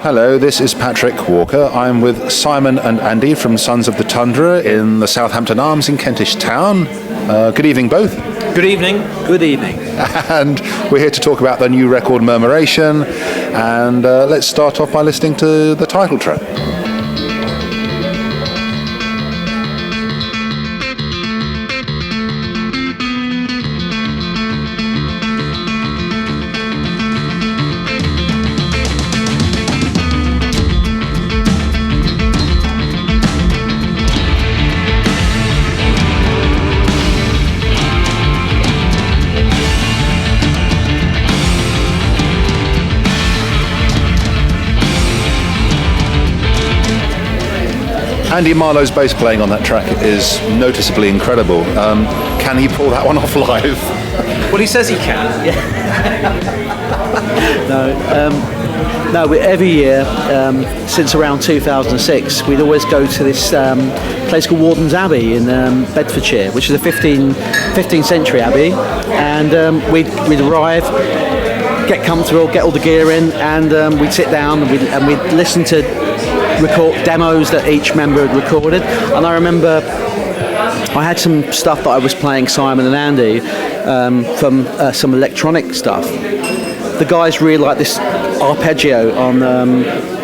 Hello, this is Patrick Walker. I'm with Simon and Andy from Sons of the Tundra in the Southampton Arms in Kentish Town. Good evening, both. Good evening. Good evening. And we're here to talk about the new record, Murmuration. And let's start off by listening to the title track. Andy Marlowe's bass playing on that track is noticeably incredible. Can he pull that one off live? Well, he says he can. No, every year since around 2006, we'd always go to this place called Warden's Abbey in Bedfordshire, which is a 15th century abbey, and we'd arrive, get comfortable, get all the gear in, and we'd sit down and we'd listen to record demos that each member had recorded. And I remember I had some stuff that I was playing Simon and Andy from some electronic stuff. The guys really liked this arpeggio on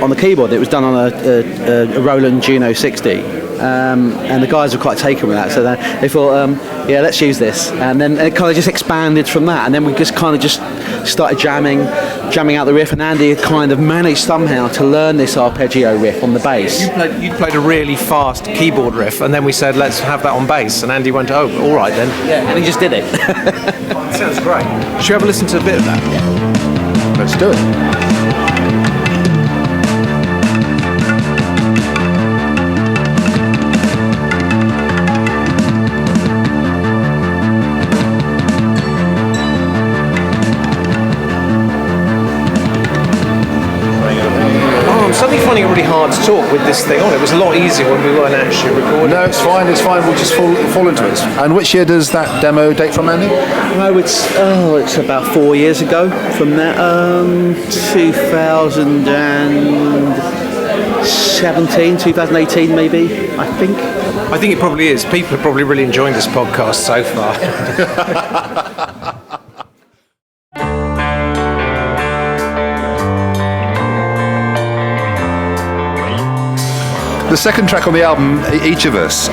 the keyboard. It was done on a Roland Juno 60, and the guys were quite taken with that. So they thought, yeah, let's use this. And then it kind of just expanded from that. And then we just kind of just started jamming out the riff. And Andy had kind of managed somehow to learn this arpeggio riff on the bass. You played a really fast keyboard riff, and then we said, let's have that on bass. And Andy went, oh, all right then. Yeah, and he just did it. Sounds great. Should we have a listen to a bit of that? Yeah. Let's do it. Suddenly finding it really hard to talk with this thing on. It was a lot easier when we weren't actually recording. No, it's fine. We'll just fall into it. And which year does that demo date from, Andy? No, it's about 4 years ago from that. 2017, 2018 maybe, I think. I think it probably is. People are probably really enjoying this podcast so far. The second track on the album, Each of Us.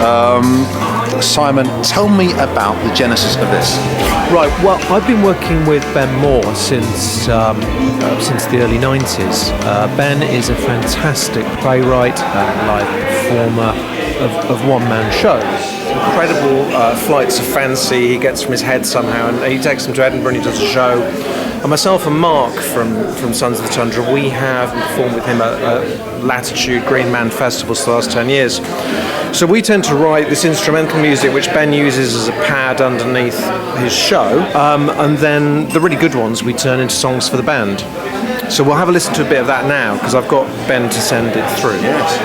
Simon, tell me about the genesis of this. Right, well, I've been working with Ben Moore since the early 90s. Ben is a fantastic playwright, live performer of one-man shows. Incredible flights of fancy he gets from his head somehow, and he takes them to Edinburgh and he does a show. And myself and Mark from Sons of the Tundra, we have performed with him at Latitude Green Man Festivals for the last 10 years. So we tend to write this instrumental music which Ben uses as a pad underneath his show, and then the really good ones we turn into songs for the band. So we'll have a listen to a bit of that now, because I've got Ben to send it through. Yes.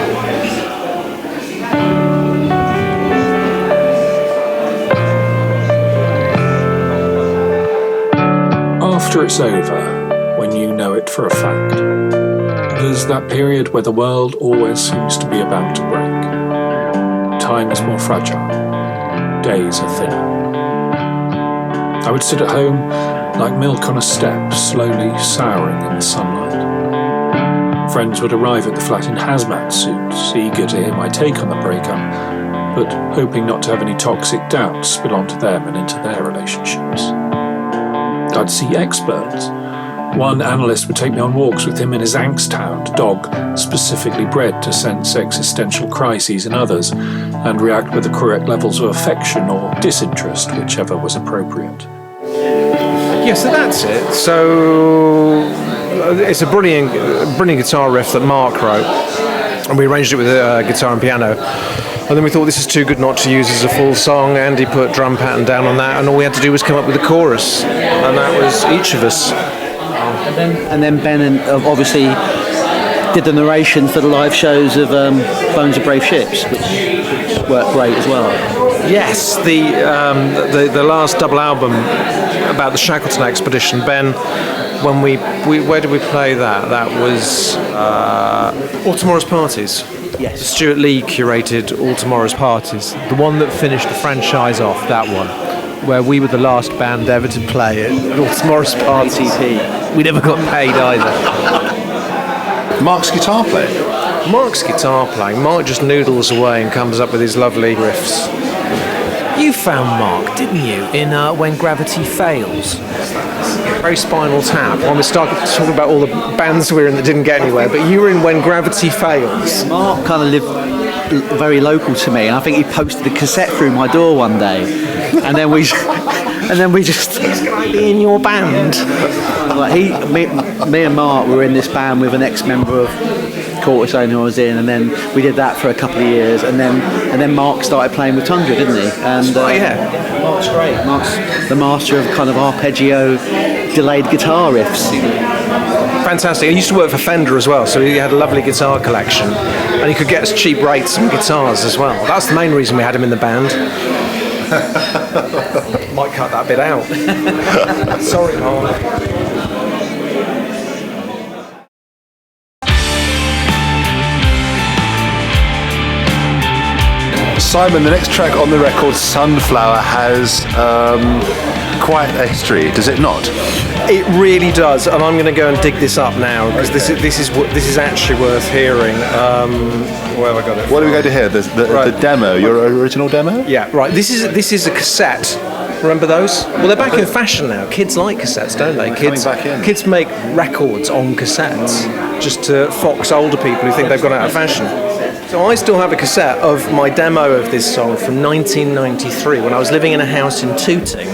After it's over, when you know it for a fact, there's that period where the world always seems to be about to break. Time is more fragile. Days are thinner. I would sit at home like milk on a step, slowly souring in the sunlight. Friends would arrive at the flat in hazmat suits, eager to hear my take on the breakup, but hoping not to have any toxic doubts spill onto them and into their relationships. I'd see experts. One analyst would take me on walks with him in his angst-hound dog, specifically bred to sense existential crises in others and react with the correct levels of affection or disinterest, whichever was appropriate. Yeah, so that's it. So it's a brilliant guitar riff that Mark wrote, and we arranged it with guitar and piano. And then we thought this is too good not to use as a full song. Andy put drum pattern down on that, and all we had to do was come up with a chorus, and that was Each of Us. And then Ben obviously did the narration for the live shows of Bones of Brave Ships, which worked great as well. Yes, the last double album about the Shackleton expedition, Ben when we where did we play that? That was All Tomorrow's Parties. Yes. Stuart Lee curated All Tomorrow's Parties. The one that finished the franchise off, that one, where we were the last band ever to play it. All Tomorrow's Parties. ATP. We never got paid either. Mark's guitar playing. Mark's guitar playing. Mark just noodles away and comes up with his lovely riffs. You found Mark, didn't you, in When Gravity Fails? Very Spinal Tap. When we started talking about all the bands we were in that didn't get anywhere, but you were in When Gravity Fails. Mark kind of lived very local to me, and I think he posted a cassette through my door one day, and then we just He's going to be in your band. like me and Mark were in this band with an ex-member of Courtesan who I was in, and then we did that for a couple of years, and then Mark started playing with Tundra, didn't he? And Yeah. Mark's great. Mark's the master of kind of arpeggio delayed guitar riffs. Fantastic. He used to work for Fender as well, so he had a lovely guitar collection, and he could get us cheap rates on guitars as well. That's the main reason we had him in the band. Might cut that bit out. Sorry, Mark. Simon, the next track on the record, Sunflower, has quite a history, does it not? It really does, and I'm going to go and dig this up now because this is actually worth hearing. Where have I got it? What are we going to hear? The demo, your original demo? Yeah, right. This is a cassette. Remember those? Well, they're back in fashion now. Kids like cassettes, don't they? Kids make records on cassettes just to fox older people who think they've gone out of fashion. So I still have a cassette of my demo of this song from 1993 when I was living in a house in Tooting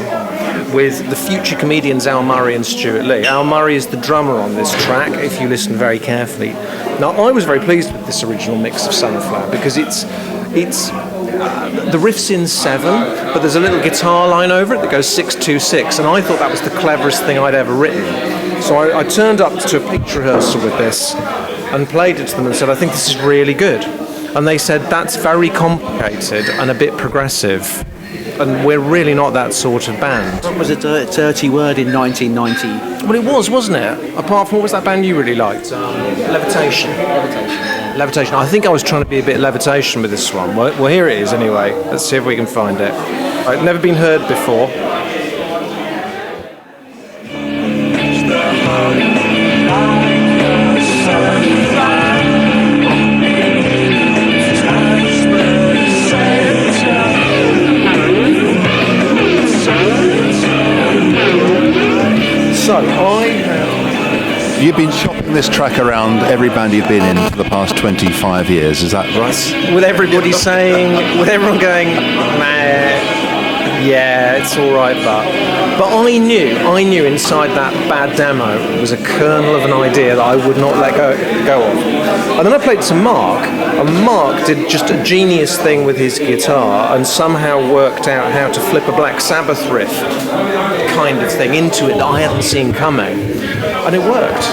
with the future comedians Al Murray and Stuart Lee. Al Murray is the drummer on this track, if you listen very carefully. Now, I was very pleased with this original mix of Sunflower because it's the riff's in 7, but there's a little guitar line over it that goes 6-2-6, and I thought that was the cleverest thing I'd ever written. So I turned up to a picture rehearsal with this and played it to them and said, I think this is really good. And they said, that's very complicated and a bit progressive, and we're really not that sort of band. What was a dirty word in 1990? Well, it was, wasn't it? Apart from, what was that band you really liked? Levitation. Levitation. I think I was trying to be a bit Levitation with this one. Well, here it is anyway. Let's see if we can find it. It's never been heard before. So, You've been shopping this track around every band you've been in for the past 25 years, is that right? with everybody saying, with everyone going, nah, yeah, it's all right, but I knew inside that bad demo was a kernel of an idea that I would not let go of. And then I played to Mark, and Mark did just a genius thing with his guitar and somehow worked out how to flip a Black Sabbath riff kind of thing into it that I hadn't seen coming, and it worked.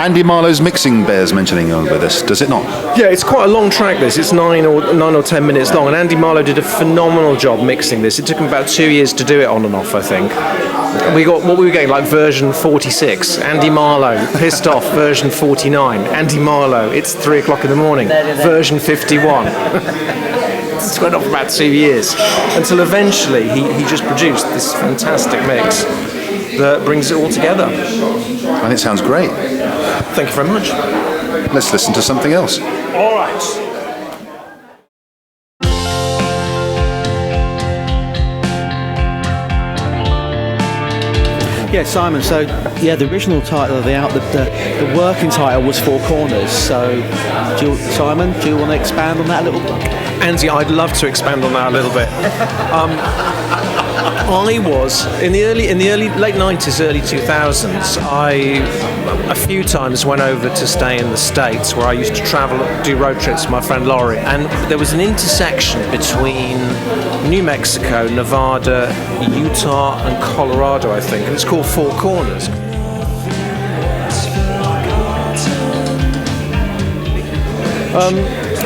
Andy Marlowe's mixing bears mentioning with us, does it not? Yeah, it's quite a long track, this. It's 9 or 10 minutes long, and Andy Marlowe did a phenomenal job mixing this. It took him about 2 years to do it on and off, I think. We got, what were we getting, like version 46. Andy Marlowe, Pissed Off, version 49. Andy Marlowe, It's 3 o'clock in the morning, version 51. It went on for about 2 years, until eventually he just produced this fantastic mix that brings it all together. And it sounds great. Thank you very much. Let's listen to something else. All right. Yeah, Simon. So, yeah, the original title of the working title was Four Corners. So, Simon, do you want to expand on that a little bit? Andy, I'd love to expand on that a little bit. I was in the late 90s, early 2000s. I a few times went over to stay in the States, where I used to travel, do road trips with my friend Laurie, and there was an intersection between New Mexico, Nevada, Utah, and Colorado, I think, and it's called Four Corners.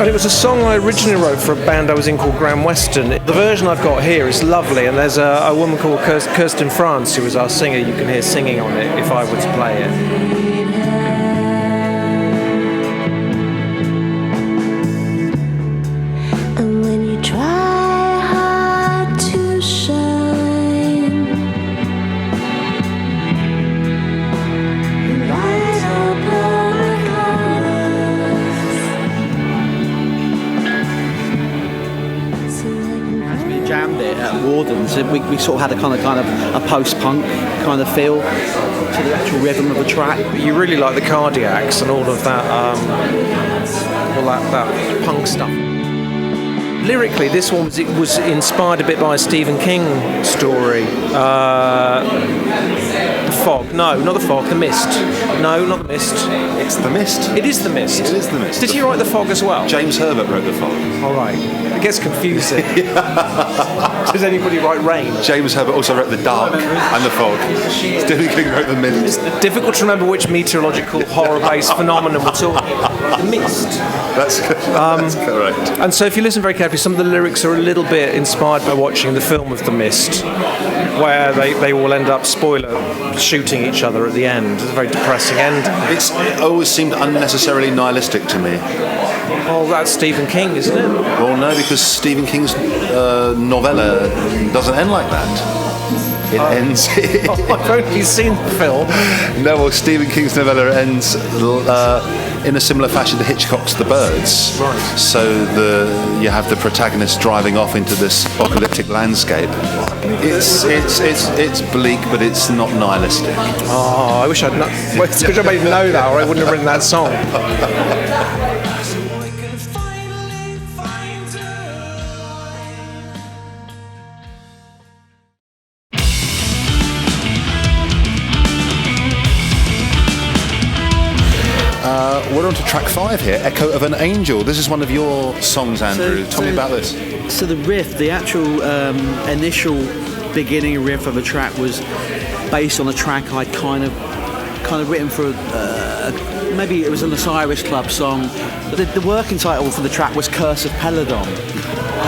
And it was a song I originally wrote for a band I was in called Grand Western. The version I've got here is lovely, and there's a woman called Kirsten France, who was our singer. You can hear singing on it if I were to play it. We sort of had a kind of a post-punk kind of feel to the actual rhythm of the track. You really like the Cardiacs and all of that, all that punk stuff. Lyrically, this one was inspired a bit by a Stephen King story. The Fog. No, not The Fog. The Mist. No, not The Mist. It's The Mist. It is The Mist. It is The Mist. Did he write The Fog as well? James Herbert wrote The Fog. All right. It gets confusing. Does anybody write Rain? James Herbert also wrote The Dark and The Fog. Stephen King wrote The Mist. It's difficult to remember which meteorological horror-based phenomenon we're talking about. The Mist. That's correct. And so if you listen very carefully, some of the lyrics are a little bit inspired by watching the film of The Mist, where they all end up, spoiler, shooting each other at the end. It's a very depressing end. It always seemed unnecessarily nihilistic to me. Oh, that's Stephen King, isn't it? Well, no, because Stephen King's novella doesn't end like that. It ends... I've only seen the film. No, well, Stephen King's novella ends in a similar fashion to Hitchcock's The Birds. Right. So you have the protagonist driving off into this apocalyptic landscape. It's bleak, but it's not nihilistic. Oh, I wish I'd made know that, or I wouldn't have written that song. We're on to track 5 here, Echo of an Angel. This is one of your songs, Andrew. Tell me about this. So the riff, the actual initial beginning riff of the track was based on a track I'd kind of written for maybe it was an Osiris Club song. The working title for the track was Curse of Peladon.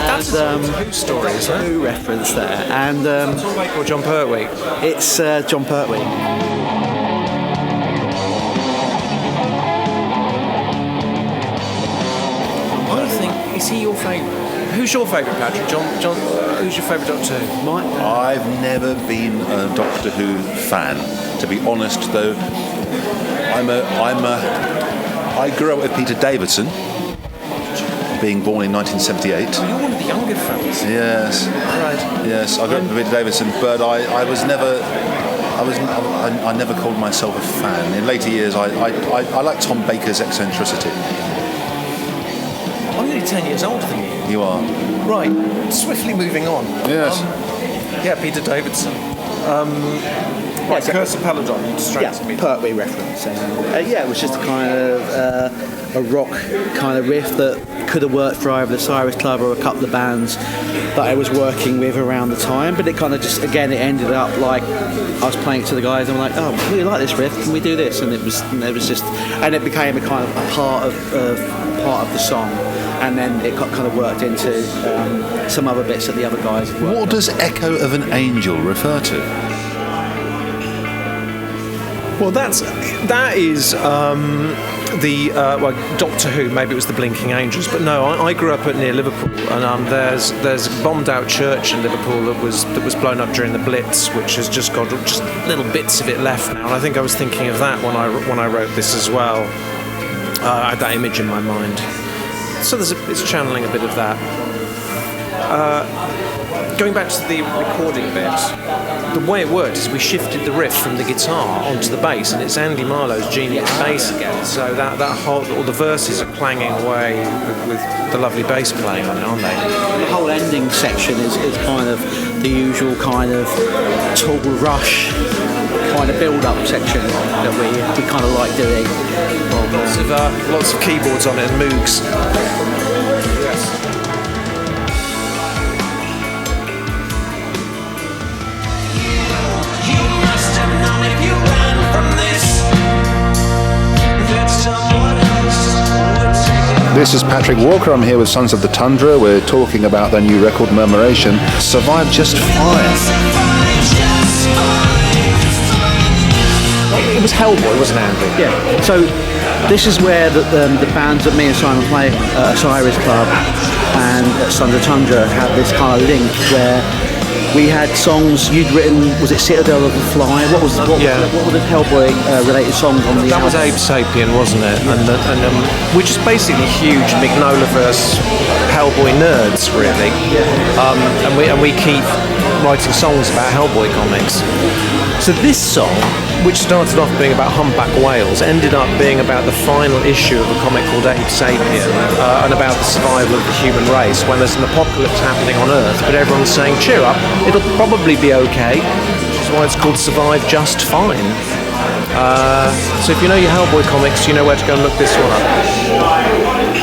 That's a Who story, isn't it? Who reference there. And Tom Baker or John Pertwee? It's John Pertwee. Is he your favourite? Who's your favourite, Patrick? John. Who's your favourite Doctor Who? I've never been a Doctor Who fan. To be honest, though, I grew up with Peter Davidson, being born in 1978. Oh, you're one of the younger fans. Yes. Right. Yes, I grew up with Peter Davidson, but I never called myself a fan. In later years, I like Tom Baker's eccentricity. I'm nearly 10 years older than you. You are. Right. Swiftly moving on. Yes. Yeah, Peter Davidson. Right, Curse of Peladon, you distracted me. Pertwee reference. It was just a kind of a rock kind of riff that could have worked for either the Osiris Club or a couple of bands that I was working with around the time, but it kind of just, again, it ended up like I was playing it to the guys and I'm like, oh, we like this riff, can we do this? And it it became a kind of a part of the song, and then it got kind of worked into some other bits that the other guys have worked on. What does Echo of an Angel refer to? Well, that is the Doctor Who. Maybe it was the Blinking Angels, but no, I grew up near Liverpool, and there's a bombed out church in Liverpool that was blown up during the Blitz, which has just got just little bits of it left now. And I think I was thinking of that when I wrote this as well. I had that image in my mind, so it's channeling a bit of that. Going back to the recording bit, the way it worked is we shifted the riff from the guitar onto the bass, and it's Andy Marlowe's genius bass again. So that whole, all the verses are clanging away with the lovely bass playing on it, aren't they? The whole ending section is kind of the usual kind of Tool Rush kind of build-up section that we kind of like doing. Lots of keyboards on it and Moogs. Yes. Someone else would take it. This is Patrick Walker. I'm here with Sons of the Tundra. We're talking about their new record, Murmuration. Survive Just Fine. It was Hellboy, wasn't it, Andy? Yeah. So this is where the bands that me and Simon play at Osiris Club and at Suns of the Tundra had this kind of link where we had songs you'd written. Was it Citadel of the Fly? What were the Hellboy related songs on the That was album? Abe Sapien, wasn't it? And we're just basically huge Mignola-verse Hellboy nerds, really. And we keep writing songs about Hellboy comics. So this song, which started off being about humpback whales, ended up being about the final issue of a comic called Abe Sapien, and about the survival of the human race when there's an apocalypse happening on Earth, but everyone's saying, cheer up, it'll probably be okay, which is why it's called Survive Just Fine. So if you know your Hellboy comics, you know where to go and look this one up.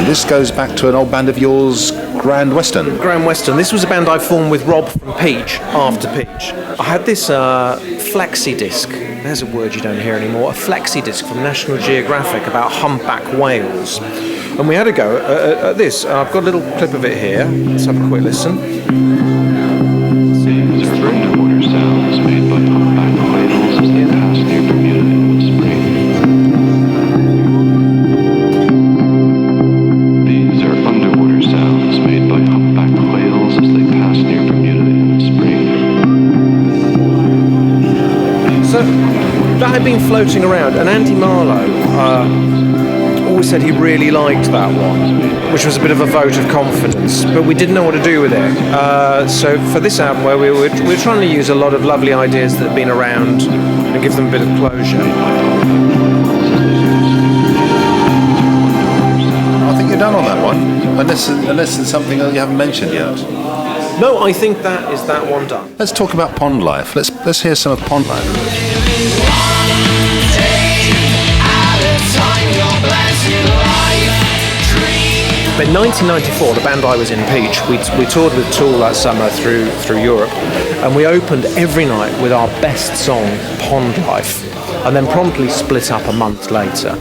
This goes back to an old band of yours, Grand Western. Grand Western. This was a band I formed with Rob from Peach, after Peach. I had this flexi disc, there's a word you don't hear anymore, a flexi disc from National Geographic about humpback whales. And we had a go at this. I've got a little clip of it here. Let's have a quick listen. These are underwater sounds made by humpback whales as they pass near Bermuda in the spring. These are underwater sounds made by humpback whales as they pass near Bermuda in the spring. So that had been floating around, and Andy Marlowe always said he really liked that one, which was a bit of a vote of confidence, but we didn't know what to do with it. So for this album, where we were trying to use a lot of lovely ideas that had been around and give them a bit of closure. I think you're done on that one, unless there's something that you haven't mentioned yet. No, I think that is that one done. Let's talk about Pond Life. Let's hear some of Pond Life. In 1994, the band I was in, Peach, we toured with Tool that summer through Europe, and we opened every night with our best song, Pond Life, and then promptly split up a month later.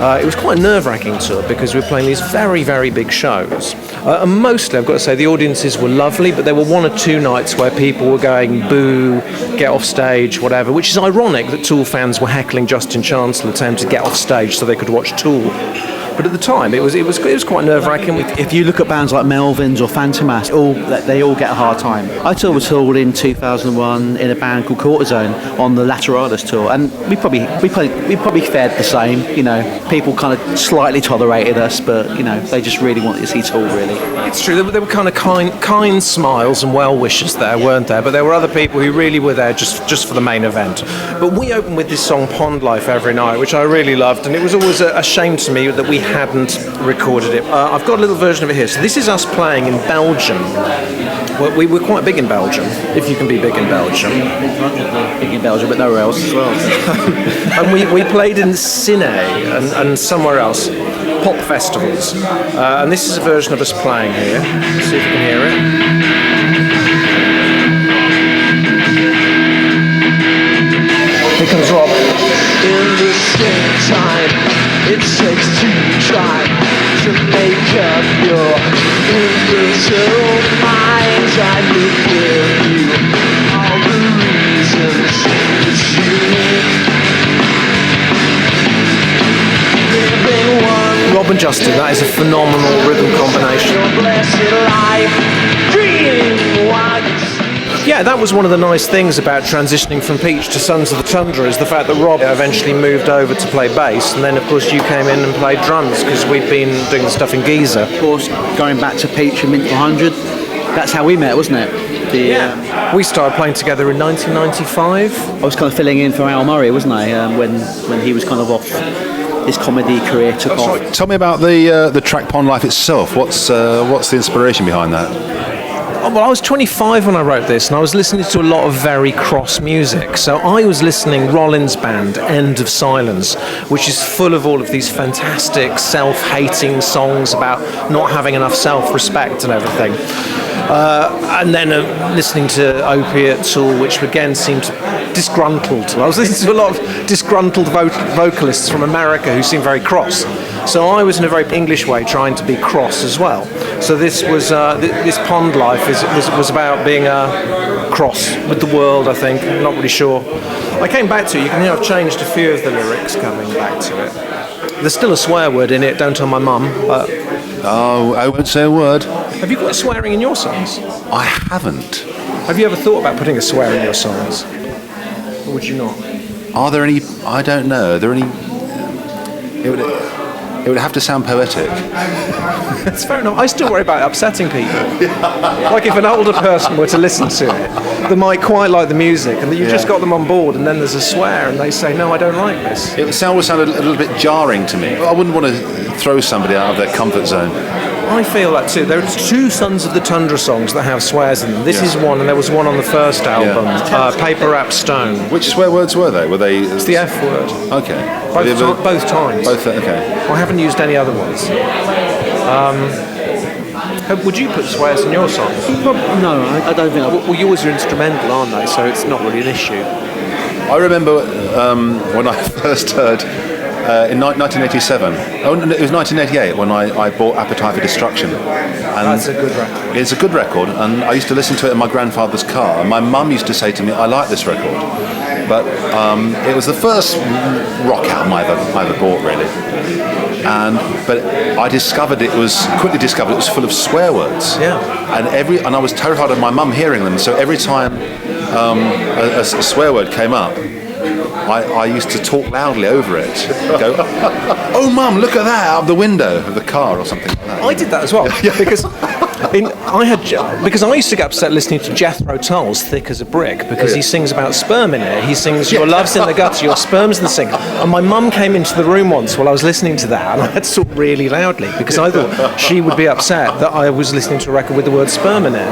It was quite a nerve-wracking tour because we were playing these very, very big shows. And mostly, I've got to say, the audiences were lovely, but there were one or two nights where people were going, boo, get off stage, whatever, which is ironic that Tool fans were heckling Justin Chancellor telling him to get off stage so they could watch Tool. But at the time, it was quite nerve-wracking. If you look at bands like Melvins or Phantomas, they all get a hard time. I toured with Tool in 2001 in a band called Cortisone on the Lateralis tour, and we probably fared the same. You know, people kind of slightly tolerated us, but you know, they just really wanted to see Tool. Really, it's true. There were kind of kind smiles and well wishes there, weren't there? But there were other people who really were there just for the main event. But we opened with this song Pond Life every night, which I really loved, and it was always a shame to me that we hadn't recorded it. I've got a little version of it here. So this is us playing in Belgium. Well, we were quite big in Belgium, if you can be big in Belgium. big in Belgium, but nowhere else as well. And we played in Cine and somewhere else, pop festivals. And this is a version of us playing here. Let's see if you can hear it. Here comes Rob. In the same time, it takes to try to make up your imbecile minds. I will give you all the reasons that you need. Living one. Rob and Justin, that is a phenomenal rhythm combination. Your blessed life, dreaming once. Yeah, that was one of the nice things about transitioning from Peach to Sons of the Tundra, is the fact that Rob eventually moved over to play bass, and then of course you came in and played drums because we'd been doing the stuff in Giza. Of course, going back to Peach and Mint 100, that's how we met, wasn't it? We started playing together in 1995. I was kind of filling in for Al Murray, wasn't I? When he was kind of off, his comedy career took off. Tell me about the track Pond Life itself. What's the inspiration behind that? Oh, well, I was 25 when I wrote this, and I was listening to a lot of very cross music. So I was listening Rollins' band, End of Silence, which is full of all of these fantastic self-hating songs about not having enough self-respect and everything. And then listening to Opiate Tool, which again seemed disgruntled. I was listening to a lot of disgruntled vocalists from America who seemed very cross. So I was in a very English way trying to be cross as well. So this was this Pond Life was about being cross with the world, I think. I'm not really sure. I came back to it. You can hear I've changed a few of the lyrics coming back to it. There's still a swear word in it, don't tell my mum. But Oh, I won't say a word. have you got swearing in your songs? I haven't. Have you ever thought about putting a swear in your songs? Or would you not? Are there any? I don't know. Are there any? It would have to sound poetic. It's fair enough. I still worry about upsetting people. Like if an older person were to listen to it, they might quite like the music, and you've just got them on board, and then there's a swear, and they say, "No, I don't like this." It would sound a little bit jarring to me. I wouldn't want to throw somebody out of their comfort zone. I feel that too. There are two Suns of the Tundra songs that have swears in them. This is one, and there was one on the first album, Paper Wrap Stone. Which swear words were they? Were they? It's the F word. Okay. Both times. Both. Okay. I haven't used any other ones. Would you put swears in your songs? No, I don't think I would. Well, yours are instrumental, aren't they? So it's not really an issue. I remember when I first heard in 1987. Oh, no, it was 1988 when I bought Appetite for Destruction. And That's a good record. it's a good record, and I used to listen to it in my grandfather's car. And my mum used to say to me, "I like this record," but it was the first rock album I ever bought, really. But I quickly discovered it was full of swear words. Yeah. And I was terrified of my mum hearing them. So every time a swear word came up, I used to talk loudly over it. Go, "Oh, Mum, look at that out of the window of the car," or something like that. I did that as well because I used to get upset listening to Jethro Tull's "Thick as a Brick" because he sings about sperm in it. He sings "Your love's in the gutter, your sperm's in the sink." And my mum came into the room once while I was listening to that, and I had to talk really loudly because I thought she would be upset that I was listening to a record with the word sperm in it.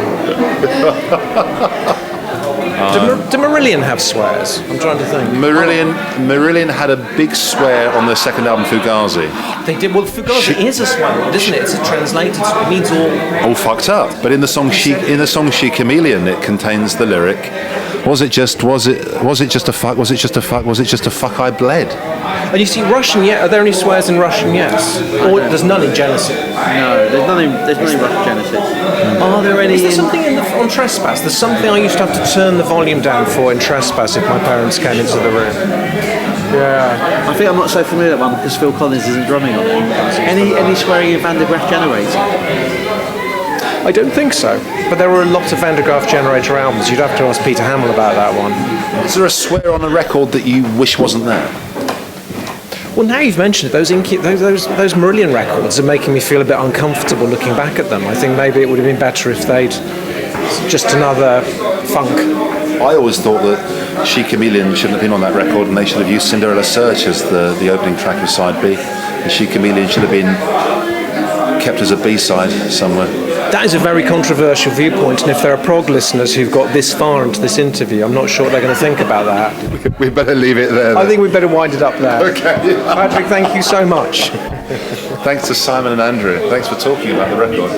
Do Marillion have swears? I'm trying to think. Marillion had a big swear on their second album, Fugazi. They did. Well, Fugazi is a swear word, isn't it? It's a translated swear. It means all. All fucked up. But in the song She Chameleon, it contains the lyric, was it just a fuck I bled? And you see, Russian, are there any swears in Russian, yes? Or there's none in Genesis? No, there's nothing Russian Genesis. Are there any? Is there something on Trespass? There's something I used to have to turn the volume down for in Trespass if my parents came into the room. Yeah. I think I'm not so familiar with that one because Phil Collins isn't drumming on it. Any swearing in Van de Graaff Generator? I don't think so. But there were a lot of Van de Graaff Generator albums. You'd have to ask Peter Hamill about that one. Is there a swear on a record that you wish wasn't there? Well, now you've mentioned it, those Marillion records are making me feel a bit uncomfortable looking back at them. I think maybe it would have been better if they'd just another funk. I always thought that She Chameleon shouldn't have been on that record, and they should have used Cinderella Search as the opening track of side B. And She Chameleon should have been kept as a B-side somewhere. That is a very controversial viewpoint, and if there are prog listeners who've got this far into this interview, I'm not sure what they're going to think about that. We better leave it there. I think we better wind it up there. Okay. Patrick, thank you so much. Thanks to Simon and Andrew. Thanks for talking about the record.